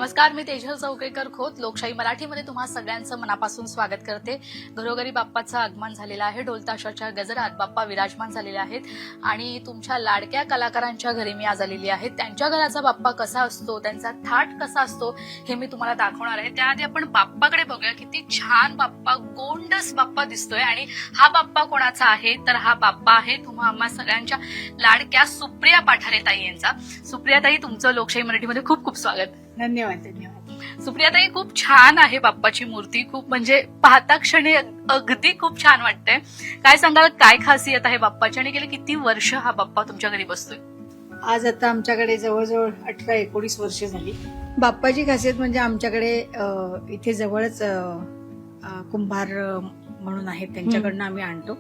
नमस्कार, मी तेजल चौकेकर खोत लोकशाही मराठीमध्ये तुम्हा सगळ्यांचं मनापासून स्वागत करते. घरोघरी बाप्पाचं आगमन झालेलं आहे. ढोलताशाच्या गजरात बाप्पा विराजमान झालेले आहेत आणि तुमच्या लाडक्या कलाकारांच्या घरी मी आज आलेली आहे. त्यांच्या घराचा बाप्पा कसा असतो, त्यांचा थाट कसा असतो हे मी तुम्हाला दाखवणार आहे. त्याआधी आपण बाप्पाकडे बघूया. किती छान बाप्पा, गोंडस बाप्पा दिसतोय. आणि हा बाप्पा कोणाचा आहे तर हा बाप्पा आहे तुम्हा आम्हा सगळ्यांच्या लाडक्या सुप्रिया पाठारे ताई यांचा. सुप्रिया ताई, तुमचं लोकशाही मराठीमध्ये खूप खूप स्वागत. धन्यवाद धन्यवाद. सुप्रियाताई, खूप छान आहे बाप्पाची मूर्ती. खूप म्हणजे पाहता क्षणी अगदी खूप छान वाटतंय. काय सांगाल, काय खासियत आहे बाप्पाची आणि गेले किती वर्ष हा बाप्पा तुमच्या घरी बसतोय? आज आता आमच्याकडे जवळजवळ 18-19 वर्ष झाली. बाप्पाची खासियत म्हणजे आमच्याकडे इथे जवळच कुंभार म्हणून आहेत, त्यांच्याकडनं आम्ही आणतो.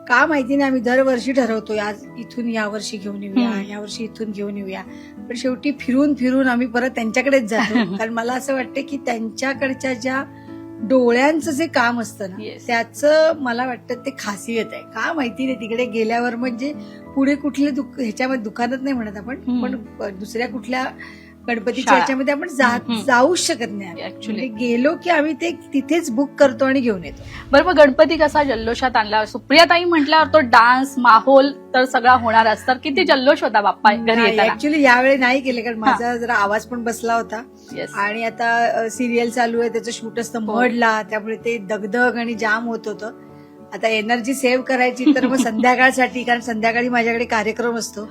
का माहिती नाही, आम्ही दरवर्षी ठरवतो आज इथून यावर्षी घेऊन येऊया, यावर्षी इथून घेऊन येऊया, पण शेवटी फिरून फिरून आम्ही परत त्यांच्याकडेच जातो. कारण मला असं वाटतं की त्यांच्याकडच्या ज्या डोळ्यांचं जे काम असतं ना, त्याचं मला वाटतं ते खासियत आहे. का माहिती नाही, तिकडे गेल्यावर म्हणजे पुढे कुठले ह्याच्यामध्ये दुकानात नाही म्हणत आपण, पण दुसऱ्या कुठल्या गणपतीच्या ह्याच्यामध्ये आपण जाऊच शकत नाही. ऍक्च्युली गेलो की आम्ही ते तिथेच बुक करतो आणि घेऊन येतो. बरोबर. गणपती कसा जल्लोषात आणला, सुप्रियाताई म्हटल्यावर तो डान्स माहोल तर सगळा होणार असतात. किती जल्लोष होता बाप्पा घरी येताना? ऍक्च्युली यावेळी नाही केले, कारण माझा जरा आवाज पण बसला होता आणि आता सिरियल चालू आहे, त्याचं शूट असतं मढला, त्यामुळे ते दगदग आणि जाम होत होतं. आता एनर्जी सेव्ह करायची तर मग संध्याकाळसाठी, कारण संध्याकाळी माझ्याकडे कार्यक्रम असतो.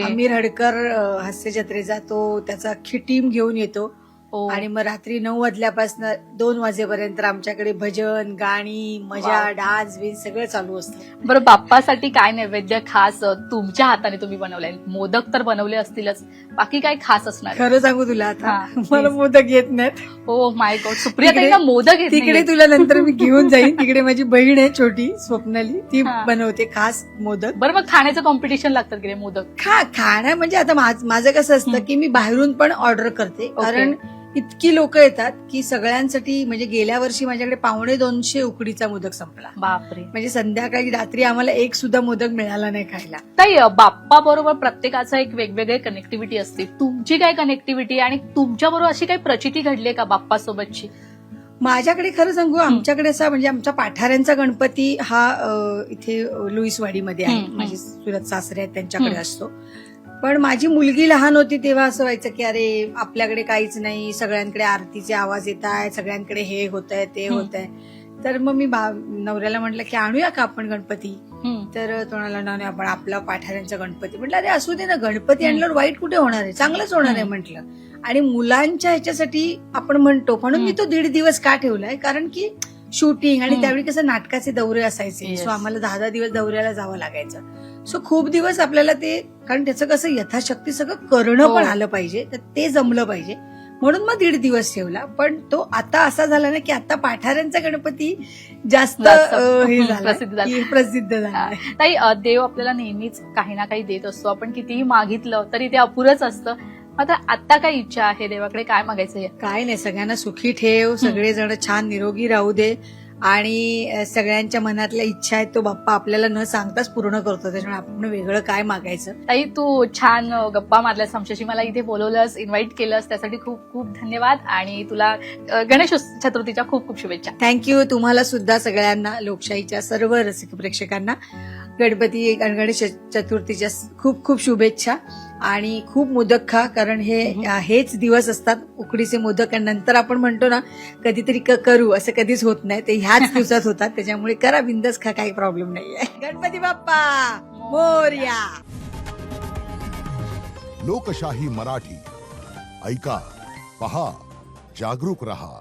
आमिर हडकर हास्य जत्रेचा, तो त्याचा अख्खी टीम घेऊन येतो आणि मग रात्री 9 वाजल्यापासून 2 वाजेपर्यंत आमच्याकडे भजन, गाणी, मजा, डान्स बिन्स सगळं चालू असतं. बरं, बाप्पासाठी काय नैवेद्य खास तुमच्या हाताने तुम्ही बनवलाय? मोदक तर बनवले असतीलच, बाकी काय खास असणार? खरं सांगू तुला, आता मला मोदक येत नाहीत. हो माय गॉड, सुप्रियाताईंना मोदक येत तिकडे तुला नंतर मी घेऊन जाईन. तिकडे माझी बहीण आहे छोटी स्वप्नाली, ती बनवते खास मोदक. बरं, मग खाण्याचं कॉम्पिटिशन लागतं की मोदक? खाणं म्हणजे आता माझं कसं असतं की मी बाहेरून पण ऑर्डर करते, कारण इतकी लोक येतात की सगळ्यांसाठी. म्हणजे गेल्या वर्षी माझ्याकडे 250 उकडीचा मोदक संपला. बापरे. म्हणजे संध्याकाळी रात्री आम्हाला एक सुद्धा मोदक मिळाला नाही खायला. ताई, बाप्पा बरोबर प्रत्येकाचा एक वेगवेगळे कनेक्टिव्हिटी असते. तुमची काय कनेक्टिव्हिटी आणि तुमच्या बरोबर अशी काही प्रचिती घडली का बाप्पा सोबतची? माझ्याकडे खरं सांगू, आमच्याकडे असा म्हणजे आमचा पाठाऱ्यांचा गणपती हा इथे लुईसवाडीमध्ये आहे. माझे सुरत सासरे आहेत, त्यांच्याकडे असतो. पण माझी मुलगी लहान होती तेव्हा असं व्हायचं की अरे आपल्याकडे काहीच नाही, सगळ्यांकडे आरतीचे आवाज येत आहे, सगळ्यांकडे हे होत आहे ते होत आहे. तर मग मी नवऱ्याला म्हटलं की आणूया का आपण गणपती? तर तो म्हणाला नाही, आपण आपला पाठाऱ्यांचा गणपती. म्हटलं अरे असू दे ना, गणपती आणल्यावर वाईट कुठे होणार आहे, चांगलंच होणार आहे म्हटलं. आणि मुलांच्या ह्याच्यासाठी आपण म्हणतो म्हणून मी तो 1.5 दिवस का ठेवलाय, कारण की शूटिंग आणि त्यावेळी कसं नाटकाचे दौरे असायचे. सो आम्हाला 10-10 दिवस दौऱ्याला जावं लागायचं. सो खूप दिवस आपल्याला ते, कारण त्याचं कसं यथाशक्ती सगळं करणं पण आलं पाहिजे, तर ते जमलं पाहिजे म्हणून मग 1.5 दिवस ठेवला. पण तो आता असा झाला ना की आता पाठाऱ्यांचा गणपती जास्त प्रसिद्ध झाला. ताई, देव आपल्याला नेहमीच काही ना काही देत असतो. आपण कितीही मागितलं तरी ते अपुरंच असतं. आता काय इच्छा आहे देवाकडे, काय मागायचंय? काय नाही, सगळ्यांना सुखी ठेव, सगळेजण छान निरोगी राहू दे आणि सगळ्यांच्या मनातल्या इच्छा आहेत तो बाप्पा आपल्याला न सांगताच पूर्ण करतो. त्याच्यामुळे आपण वेगळं काय मागायचं. ताई, तू छान गप्पा मारल्यास आमच्याशी, मला इथे बोलवलंस, इन्व्हाइट केलंस, त्यासाठी खूप खूप धन्यवाद. आणि तुला गणेश चतुर्थीच्या खूप खूप शुभेच्छा. थँक्यू. तुम्हाला सुद्धा सगळ्यांना, लोकशाहीच्या सर्व रसिक प्रेक्षकांना गणेश चतुर्थीच्या खूप खूप शुभेच्छा. आणि खूप मोदक खा, कारण हेच दिवस असतात उकडीचे मोदक. आणि नंतर आपण म्हणतो ना कधीतरी करू, असं कधीच होत नाही, ते ह्याच दिवसात होतात. त्याच्यामुळे करा, बिंदास खा, काही प्रॉब्लेम नाहीये. गणपती बाप्पा मोरया. लोकशाही मराठी ऐका, पहा, जागरूक रहा.